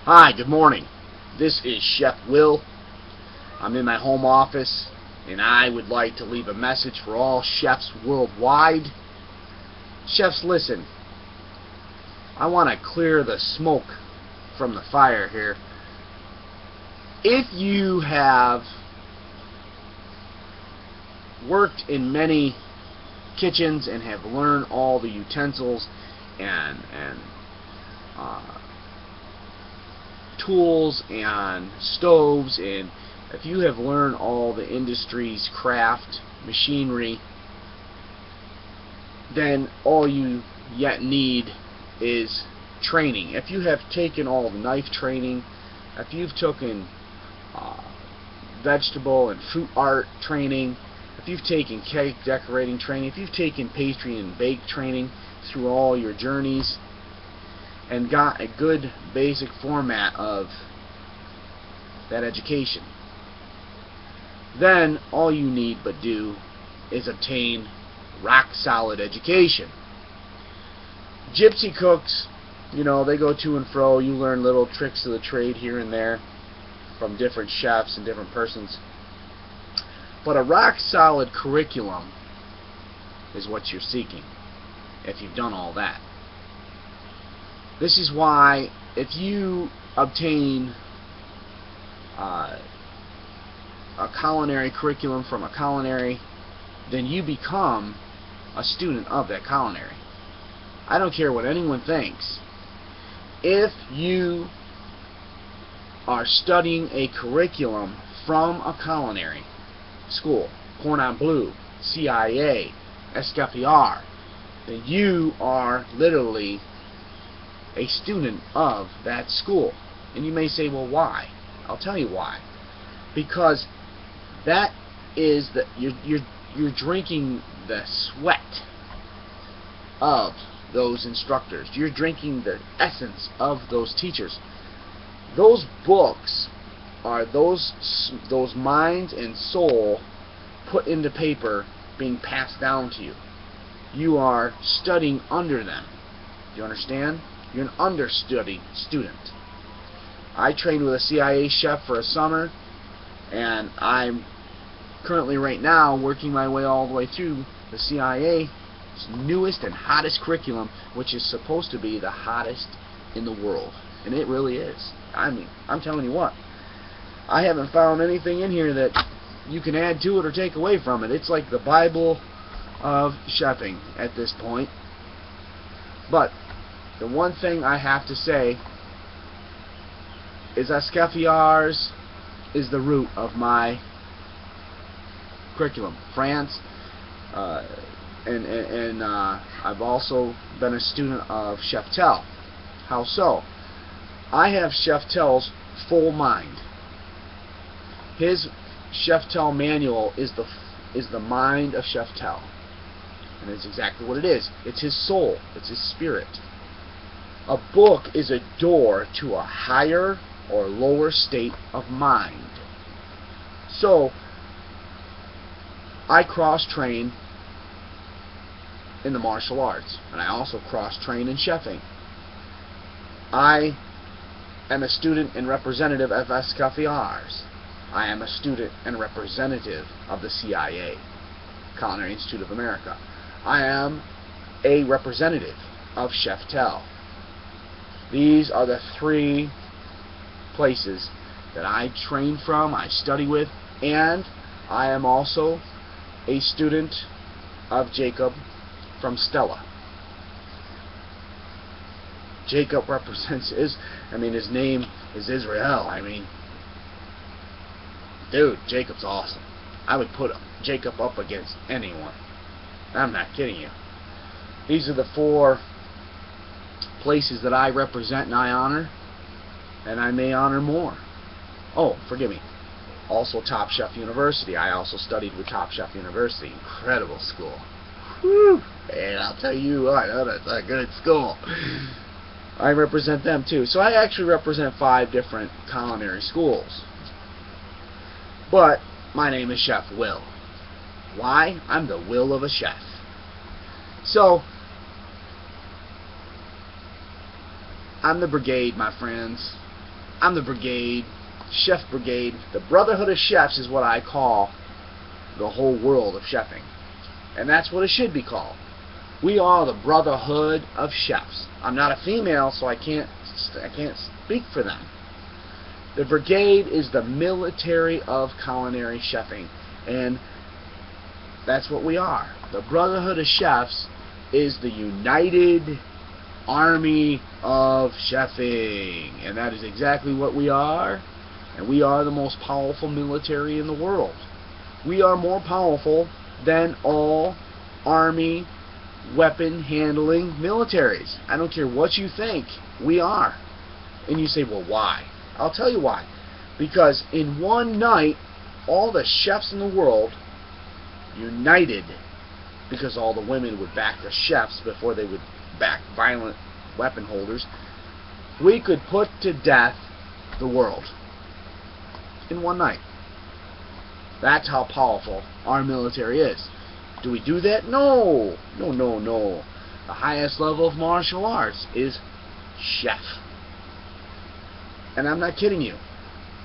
Hi, good morning. This is Chef Will. I'm in my home office, and I would like to leave a message for all chefs worldwide. Chefs, listen. I want to clear the smoke from the fire here. If you have worked in many kitchens and have learned all the utensils and tools and stoves, and if you have learned all the industry's craft machinery, then all you yet need is training. If you have taken all the knife training, if you've taken vegetable and fruit art training, if you've taken cake decorating training, if you've taken pastry and bake training through all your journeys and got a good basic format of that education, then all you need but do is obtain rock solid education. Gypsy cooks, you know, they go to and fro. You learn little tricks of the trade here and there from different chefs and different persons. But a rock solid curriculum is what you're seeking if you've done all that. This is why if you obtain a culinary curriculum from a culinary, then you become a student of that culinary. I don't care what anyone thinks. If you are studying a curriculum from a culinary school, Cordon Bleu, CIA, Escoffier, then you are literally a student of that school. And you may say, well, why? I'll tell you why. Because that is the you're drinking the sweat of those instructors. You're drinking the essence of those teachers. Those books are those minds and soul put into paper being passed down to you. You are studying under them. Do you understand? You're an understudy student. I trained with a CIA chef for a summer, and I'm currently right now working my way all the way through the CIA's newest and hottest curriculum, which is supposed to be the hottest in the world. And it really is. I mean, I'm telling you what, I haven't found anything in here that you can add to it or take away from it. It's like the Bible of chefing at this point. But the one thing I have to say is Escoffiers is the root of my curriculum. France, and I've also been a student of Chef Tell. How so? I have Chef Tell's full mind. His Chef Tell manual is the mind of Chef Tell, and it's exactly what it is. It's his soul. It's his spirit. A book is a door to a higher or lower state of mind. So I cross-train in the martial arts, and I also cross-train in chefing. I am a student and representative of Escoffiers. I am a student and representative of the CIA, Culinary Institute of America. I am a representative of Chef Tell. These are the three places that I train from, I study with, and I am also a student of Jacob from Stella. Jacob represents his name is Israel. I mean, dude, Jacob's awesome. I would put Jacob up against anyone. I'm not kidding you. These are the four places that I represent and I honor, and I may honor more. Oh, forgive me. Also Top Chef University. I also studied with Top Chef University. Incredible school. Whew. And I'll tell you what, that's a good school. I represent them too. So I actually represent 5 different culinary schools. But my name is Chef Will. Why? I'm the will of a chef. So I'm the brigade, my friends. I'm the brigade, chef brigade. The Brotherhood of Chefs is what I call the whole world of chefing. And that's what it should be called. We are the Brotherhood of Chefs. I'm not a female, so I can't speak for them. The brigade is the military of culinary chefing, and that's what we are. The Brotherhood of Chefs is the United Army of Chefing, and that is exactly what we are, and we are the most powerful military in the world. We are more powerful than all Army weapon handling militaries. I don't care what you think, we are. And you say, well, why? I'll tell you why. Because in one night, all the chefs in the world united, because all the women would back the chefs before they would back violent weapon holders. We could put to death the world in one night. That's how powerful our military is. Do we do that? No. No, no, no. The highest level of martial arts is chef. And I'm not kidding you.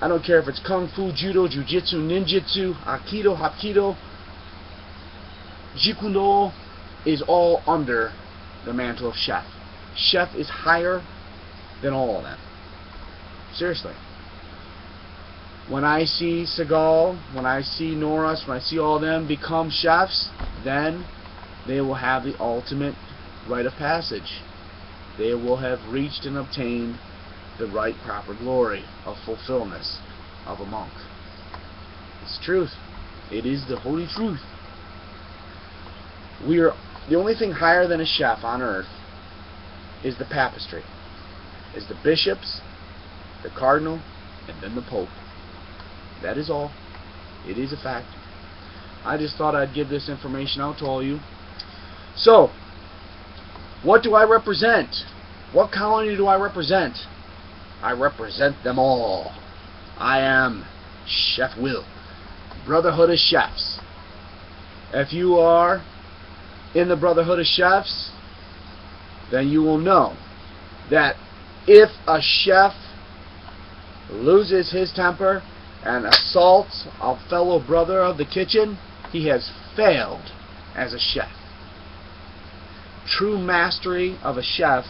I don't care if it's Kung Fu, Judo, Jiu-Jitsu, Ninjutsu, Aikido, Hapkido, Jeet Kune Do is all under the mantle of chef. Chef is higher than all of them. Seriously. When I see Seagal, when I see Norris, when I see all of them become chefs, then they will have the ultimate rite of passage. They will have reached and obtained the right proper glory of fulfillment of a monk. It's truth. It is the holy truth. We are the only thing higher than a chef on earth is the papistry, is the bishops, the cardinal, and then the pope. That is all. It is a fact. I just thought I'd give this information out to all you. So, what do I represent? What colony do I represent? I represent them all. I am Chef Will, Brotherhood of Chefs. If you are in the Brotherhood of Chefs, then you will know that if a chef loses his temper and assaults a fellow brother of the kitchen, he has failed as a chef. True mastery of a chef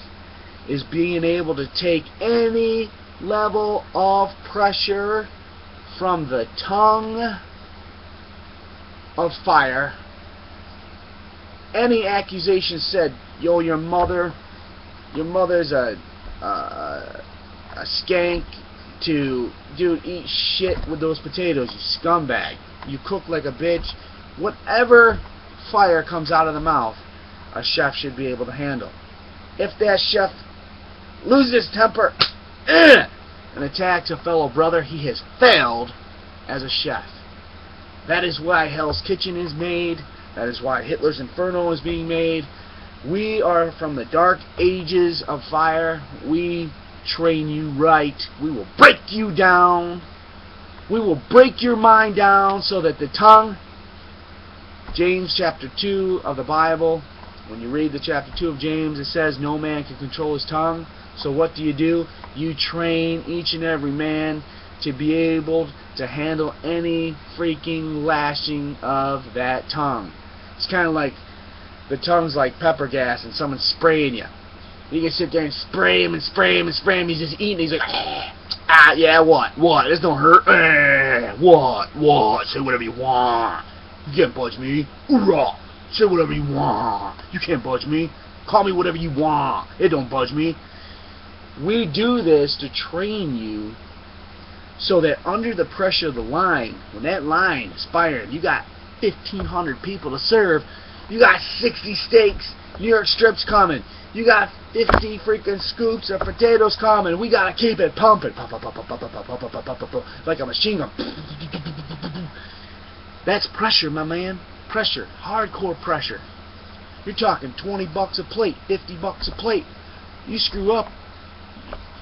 is being able to take any level of pressure from the tongue of fire. Any accusation said, yo, your mother's a skank, to dude, eat shit with those potatoes, you scumbag, you cook like a bitch. Whatever fire comes out of the mouth, a chef should be able to handle. If that chef loses his temper and attacks a fellow brother, he has failed as a chef. That is why Hell's Kitchen is made. That is why Hitler's Inferno is being made. We are from the dark ages of fire. We train you right. We will break you down. We will break your mind down so that the tongue, James chapter 2 of the Bible, when you read the chapter 2 of James, it says no man can control his tongue. So what do? You train each and every man to be able to handle any freaking lashing of that tongue. It's kind of like the tongue's like pepper gas and someone's spraying you. You can sit there and spray him and spray him and spray him. He's just eating. He's like, yeah, what? This don't hurt. What? Say whatever you want. You can't budge me. Hoorah! Say whatever you want. You can't budge me. Call me whatever you want. It don't budge me. We do this to train you so that under the pressure of the line, when that line is fired, you got 1,500 people to serve. You got 60 steaks, New York strips coming. You got 50 freaking scoops of potatoes coming. We gotta keep it pumping, like a machine gun. That's pressure, my man. Pressure, hardcore pressure. You're talking $20 a plate, $50 a plate. You screw up,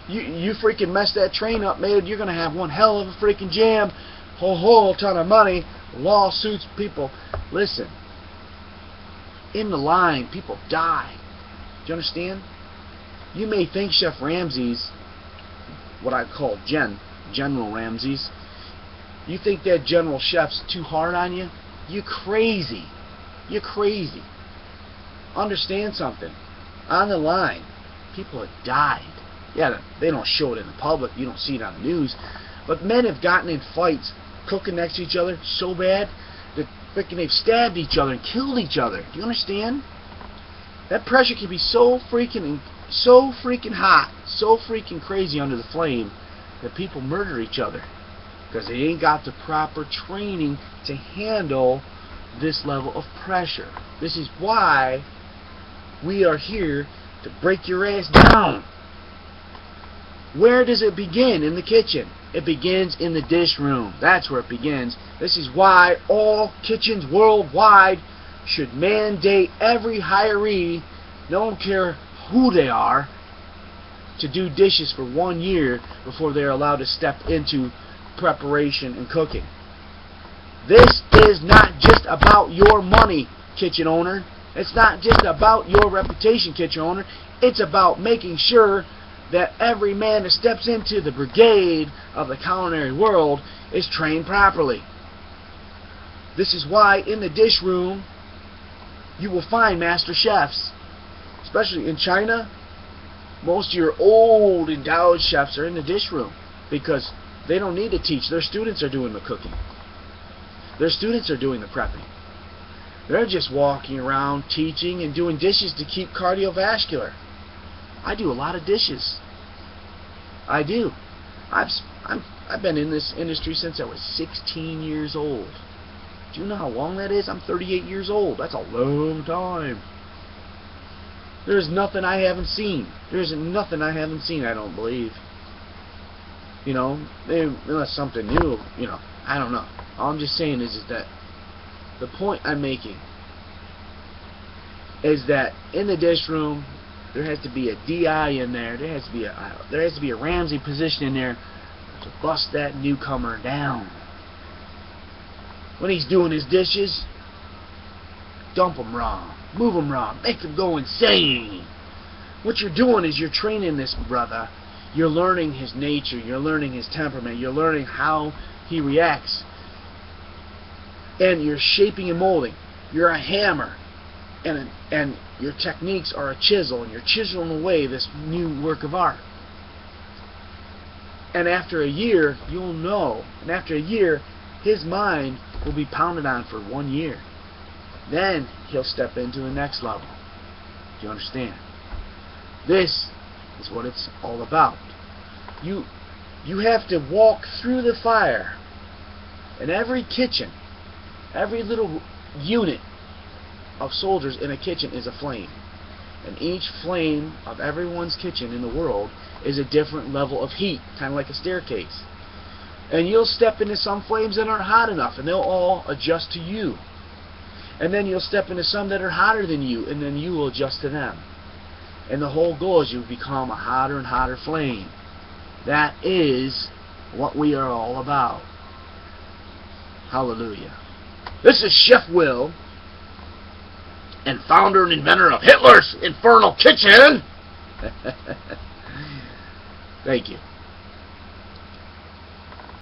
you freaking mess that train up, man. You're gonna have one hell of a freaking jam, whole ton of money, lawsuits, people. Listen, in the line, people die. Do you understand? You may think Chef Ramsay's what I call General Ramses. You think that General Chef's too hard on you? You crazy. You're crazy. Understand something. On the line, people have died. Yeah, they don't show it in the public. You don't see it on the news. But men have gotten in fights, cooking next to each other so bad that they've stabbed each other and killed each other. Do you understand? That pressure can be so freaking hot, so freaking crazy under the flame that people murder each other because they ain't got the proper training to handle this level of pressure. This is why we are here to break your ass down. Where does it begin? In the kitchen. It begins in the dish room. That's where it begins. This is why all kitchens worldwide should mandate every hiree, don't care who they are, to do dishes for 1 year before they're allowed to step into preparation and cooking. This is not just about your money, kitchen owner. It's not just about your reputation, kitchen owner. It's about making sure that every man that steps into the brigade of the culinary world is trained properly. This is why in the dish room you will find master chefs. Especially in China, most of your old endowed chefs are in the dish room because they don't need to teach. Their students are doing the cooking. Their students are doing the prepping. They're just walking around teaching and doing dishes to keep cardiovascular. I do a lot of dishes. I do. I've been in this industry since I was 16 years old. Do you know how long that is? I'm 38 years old. That's a long time. There's nothing I haven't seen. There's nothing I haven't seen, I don't believe. You know, unless something new, you know, I don't know. All I'm just saying is that the point I'm making is that in the dish room, there has to be a DI in there. There has to be a Ramsey position in there to bust that newcomer down. When he's doing his dishes, dump him wrong, move him wrong, make him go insane. What you're doing is you're training this brother. You're learning his nature. You're learning his temperament. You're learning how he reacts. And you're shaping and molding. You're a hammer. And your techniques are a chisel. And you're chiseling away this new work of art. And after a year, you'll know. And after a year, his mind will be pounded on for 1 year. Then he'll step into the next level. Do you understand? This is what it's all about. You have to walk through the fire. In every kitchen, every little unit of soldiers in a kitchen is a flame. And each flame of everyone's kitchen in the world is a different level of heat, kind of like a staircase. And you'll step into some flames that aren't hot enough, and they'll all adjust to you. And then you'll step into some that are hotter than you, and then you will adjust to them. And the whole goal is you become a hotter and hotter flame. That is what we are all about. Hallelujah. This is Chef Will, and founder and inventor of Hitler's Infernal Kitchen. Thank you.